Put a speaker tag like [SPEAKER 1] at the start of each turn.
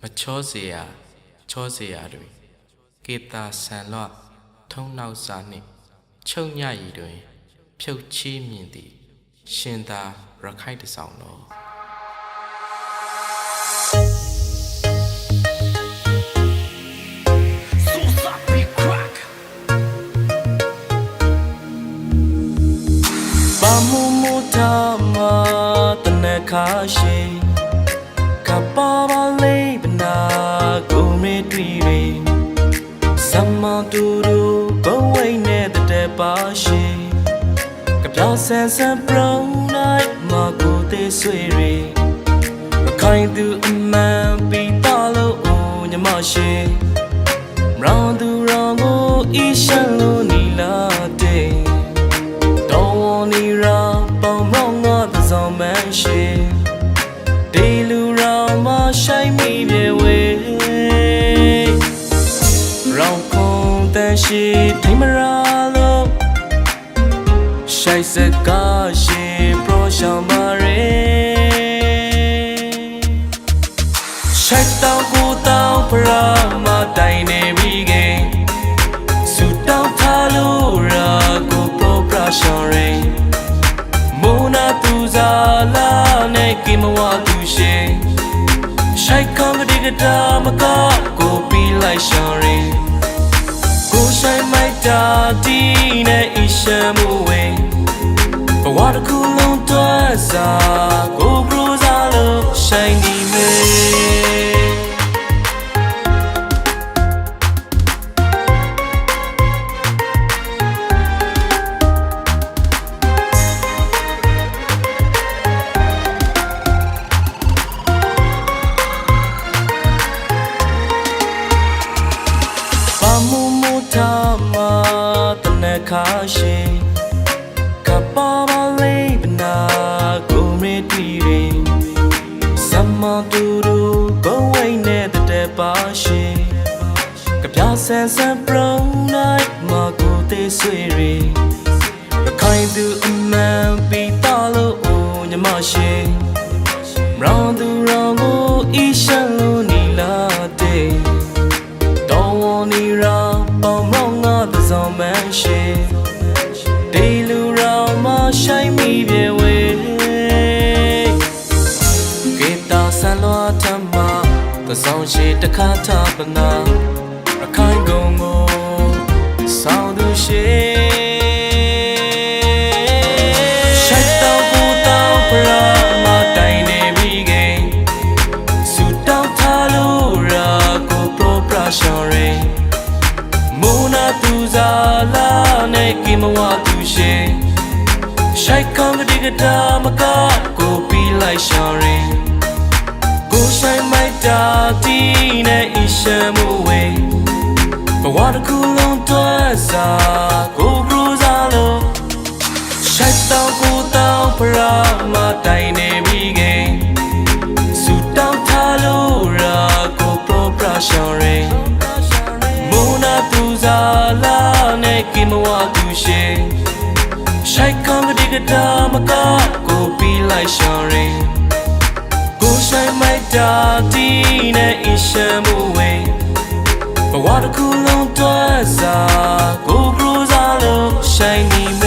[SPEAKER 1] မချောเสียချောเสียတွေကေတာဆန်လွထုံနောက်စာနှင့်ချုပ်ညရည်တွင်ဖြုတ်ချီးမြင်သည်ရှင်သာရခိုင်တဆောင်တော်ဘာမူမူတာမာတနခါရှိကပါပါလေးပနာကိုမေတွေ့ရီစမတူတူဘဝိနဲ့တဲ့ပါရှိကပြောင်းဆန်းဆန်းပရုံနိုင်မကိုသေးဆွေရီရခိုင်သူအမှန်ပြီးတော့လို့ညမရှိရောင်သူရောင်ကိုအီရှန်လို့နီလာတဲ့တော်ဝန်နီရာပေါင်းမောင်းငါသစောင်းမန်းရှိဒီလူရောင်မဆိုင်မိပြေဝေရောင်ခုံတန်ရှိထိမရာလို့ရှိုက်စကားရှိပရောရှောင်းမရဲရှိုက်တောင်းကိုတောင်းပရာမတိုင်နေပြီးကဆူတောင်းထားလို့ရာကိုပရောပရာရှောင်းရဲမိုးနာသူစားလာနဲ့ကိမဝသူရှိရှိုက်ကောင်းကတိကတာမကကိုပြီးလိုက်ရှောင်းရဲကိုဆိုင်မိုက်တာတီးနဲ့အရှမ်းမဝဲဘဝတစ်ခုလုံးတွန်းစားကိုဘရိုးစားလို့ဆိုင်နေမေခါရှိကပါပါလေးပနာကိုမေတွေ့ရီစမတူတူဘဝိနဲ့တဲ့ပါရှိကပြောင်းဆန်းဆန်းပရုံနိုင်မကိုသေးဆွေရီရခိုင်သူအမှန်ပြီးတော့လို့ညမရှိရောင်သူရောင်ကိုအီရှန်လို့နီလာတဲ့တော်ဝန်နီရာပေါင်းမောင်းငါသစောင်းမန်းရှိဒီလူရောင်မဆိုင်မိပြေဝေကေတာဆန်လွားထမသစောင်းရှိတခါထပနာရခိုင်ကုန်ကိုဆောင်းသူရှိရှိုက်တောင်းကိုတောင်းပရာမတိုင်နေပြီးကဆူတောင်းထားလို့ရာကိုပရောပရာရှောင်းရဲမိုးနာသူစားလာနဲ့ကိမဝသူရှိရှိုက်ကောင်းကတိကတာမကကိုပြီးလိုက်ရှောင်းရဲကိုဆိုင်မိုက်တာတီးနဲ့အရှမ်းမဝဲဘဝတစ်ခုလုံးတွန်းစားကိုဘရိုးစားလို့ရှိုက်တောင်းကိုတောင်းပရာမတိုင်နေပြီးကဆူတောင်းထားလို့ရာကိုပရောပရာရှောင်းရဲမိုးနာသူစားလာနဲ့ကိမဝသူရှိရှိုက်ကောင်းကတိကတာမကကိုပြီးလိုက်ရှောင်းရဲကိုဆိုင်မိုက်တာတီးနဲ့အရှမ်းမဝဲဘဝတစ်ခုလုံးတွန်းစားကိုဘရိုးစားလို့ရှိုင်းနေ